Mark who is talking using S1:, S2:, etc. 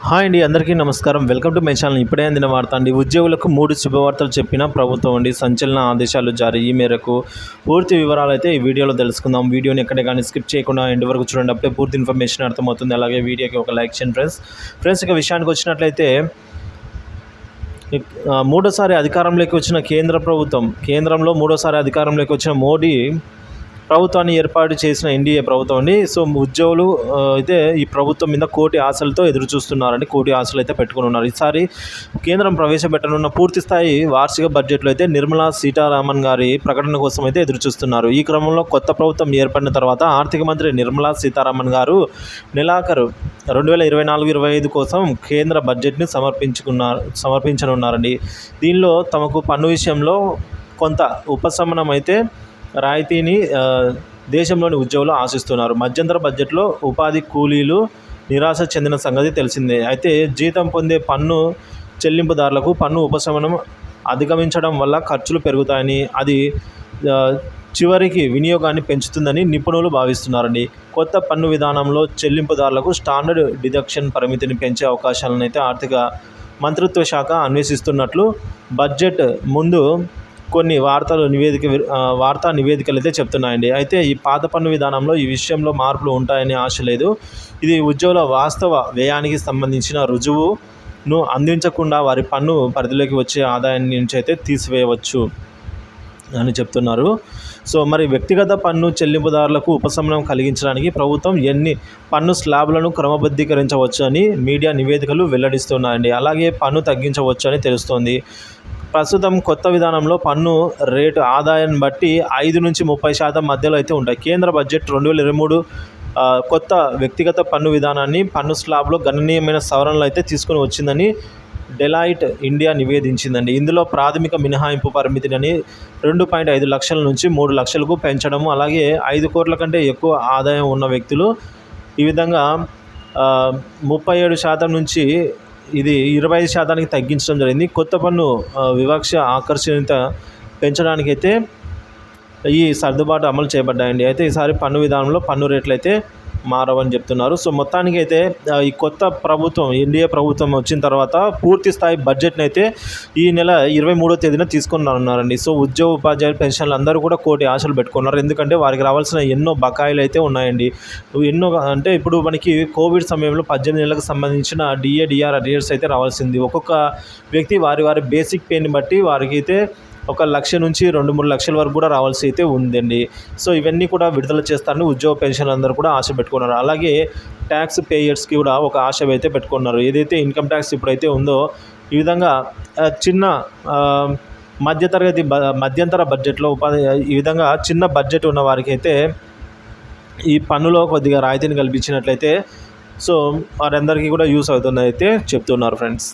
S1: Hi అండి, అందరికీ నమస్కారం. Welcome to my channel. ఇప్పుడే అందిన వార్త అండి. ఉద్యోగులకు 3 శుభవార్తలు చెప్పిన ప్రభుత్వం అండి. సంచలన ఆదేశాలు జారీ. ఈ మేరకు పూర్తి వివరాలు అయితే ఈ వీడియోలో తెలుసుకుందాం. వీడియోని ఎక్కడే కానీ స్కిప్ చేయకుండా ఎండ్ వరకు చూడండి. అప్పుడే పూర్తి ఇన్ఫర్మేషన్ అర్థమవుతుంది. అలాగే వీడియోకి ఒక లైక్ చేయండి ఫ్రెండ్స్. ఇక విషయానికి వచ్చినట్లయితే మూడోసారి అధికారంలోకి వచ్చిన కేంద్రంలో మూడోసారి అధికారంలోకి వచ్చిన మోడీ ప్రభుత్వాన్ని ఏర్పాటు చేసిన ఎన్డీఏ ప్రభుత్వం అండి. సో ఉద్యోగులు అయితే ఈ ప్రభుత్వం మీద కోటి ఆశలతో ఎదురు చూస్తున్నారండి. కోటి ఆశలు అయితే పెట్టుకుని ఉన్నారు. ఈసారి కేంద్రం ప్రవేశపెట్టనున్న పూర్తి స్థాయి వార్షిక బడ్జెట్లో అయితే నిర్మలా సీతారామన్ గారి ప్రకటన కోసం అయితే ఎదురు చూస్తున్నారు. ఈ క్రమంలో కొత్త ప్రభుత్వం ఏర్పడిన తర్వాత ఆర్థిక మంత్రి నిర్మలా సీతారామన్ గారు నెలాఖరు 2024-25 కోసం కేంద్ర బడ్జెట్ని సమర్పించనున్నారండి. దీనిలో తమకు పన్ను విషయంలో కొంత ఉపశమనం అయితే రాయితీని దేశంలోని ఉద్యోగులు ఆశిస్తున్నారు. మధ్యంతర బడ్జెట్లో ఉపాధి కూలీలు నిరాశ చెందిన సంగతి తెలిసిందే. అయితే జీతం పొందే పన్ను చెల్లింపుదారులకు పన్ను ఉపశమనం అధిగమించడం వల్ల ఖర్చులు పెరుగుతాయని, అది చివరికి వినియోగాన్ని పెంచుతుందని నిపుణులు భావిస్తున్నారండి. కొత్త పన్ను విధానంలో చెల్లింపుదారులకు స్టాండర్డ్ డిడక్షన్ పరిమితిని పెంచే అవకాశాలను అయితే ఆర్థిక మంత్రిత్వ శాఖ అన్వేషిస్తున్నట్లు బడ్జెట్ ముందు కొన్ని వార్తా నివేదికలు అయితే చెప్తున్నాయండి. అయితే ఈ పాత పన్ను విధానంలో ఈ విషయంలో మార్పులు ఉంటాయని ఆశ లేదు. ఇది ఉద్యోగుల వాస్తవ వ్యయానికి సంబంధించిన రుజువును అందించకుండా వారి పన్ను పరిధిలోకి వచ్చే ఆదాయాన్ని నుంచి అయితే తీసివేయవచ్చు అని చెప్తున్నారు. సో మరి వ్యక్తిగత పన్ను చెల్లింపుదారులకు ఉపశమనం కలిగించడానికి ప్రభుత్వం ఎన్ని పన్ను స్లాబ్లను క్రమబద్ధీకరించవచ్చు అని మీడియా నివేదికలు వెల్లడిస్తున్నాయండి. అలాగే పన్ను తగ్గించవచ్చు అని తెలుస్తోంది. ప్రస్తుతం కొత్త విధానంలో పన్ను రేటు ఆదాయాన్ని బట్టి 5-30% మధ్యలో అయితే ఉంటాయి. కేంద్ర బడ్జెట్ 2023 కొత్త వ్యక్తిగత పన్ను విధానాన్ని పన్ను స్లాబ్లో గణనీయమైన సవరణలు అయితే తీసుకొని వచ్చిందని డెలాయిట్ ఇండియా నివేదించిందండి. ఇందులో ప్రాథమిక మినహాయింపు పరిమితిని 2.5 లక్షల నుంచి 3 లక్షలకు పెంచడము, అలాగే 5 కోట్ల కంటే ఎక్కువ ఆదాయం ఉన్న వ్యక్తులు ఈ విధంగా 37% నుంచి ఇది 25% తగ్గించడం జరిగింది. కొత్త పన్ను వివక్ష ఆకర్షణీయత పెంచడానికైతే ఈ సర్దుబాటు అమలు చేయబడ్డాయండి. అయితే ఈసారి పన్ను విధానంలో పన్ను రేట్లు అయితే మారవని చెప్తున్నారు. సో మొత్తానికి అయితే ఈ కొత్త ప్రభుత్వం ఎన్డీఏ ప్రభుత్వం వచ్చిన తర్వాత పూర్తి స్థాయి బడ్జెట్ని అయితే ఈ నెల 23వ తేదీన తీసుకున్నారన్నారండి. సో ఉద్యోగ ఉపాధ్యాయులు పెన్షన్లు అందరూ కూడా కోటి ఆశలు పెట్టుకున్నారు. ఎందుకంటే వారికి రావాల్సిన ఎన్నో బకాయిలు అయితే ఉన్నాయండి. అంటే ఇప్పుడు మనకి కోవిడ్ సమయంలో 18 నెలలకు సంబంధించిన డిఆర్ అరియర్స్ అయితే రావాల్సింది. ఒక్కొక్క వ్యక్తి వారి బేసిక్ పేని బట్టి వారికి అయితే 1 లక్ష నుంచి 2-3 లక్షల వరకు కూడా రావాల్సి అయితే ఉందండి. సో ఇవన్నీ కూడా విడుదల చేస్తారని ఉద్యోగ పెన్షన్లు అందరూ కూడా ఆశ పెట్టుకున్నారు. అలాగే ట్యాక్స్ పేయర్స్కి కూడా ఒక ఆశ అయితే పెట్టుకున్నారు. ఏదైతే ఇన్కమ్ ట్యాక్స్ ఇప్పుడైతే ఉందో ఈ విధంగా చిన్న మధ్యంతర బడ్జెట్లో ఈ విధంగా చిన్న బడ్జెట్ ఉన్న వారికి అయితే ఈ పన్నులో కొద్దిగా రాయితీని కల్పించినట్లయితే సో వారందరికీ కూడా యూస్ అవుతుందని అయితే చెప్తున్నారు ఫ్రెండ్స్.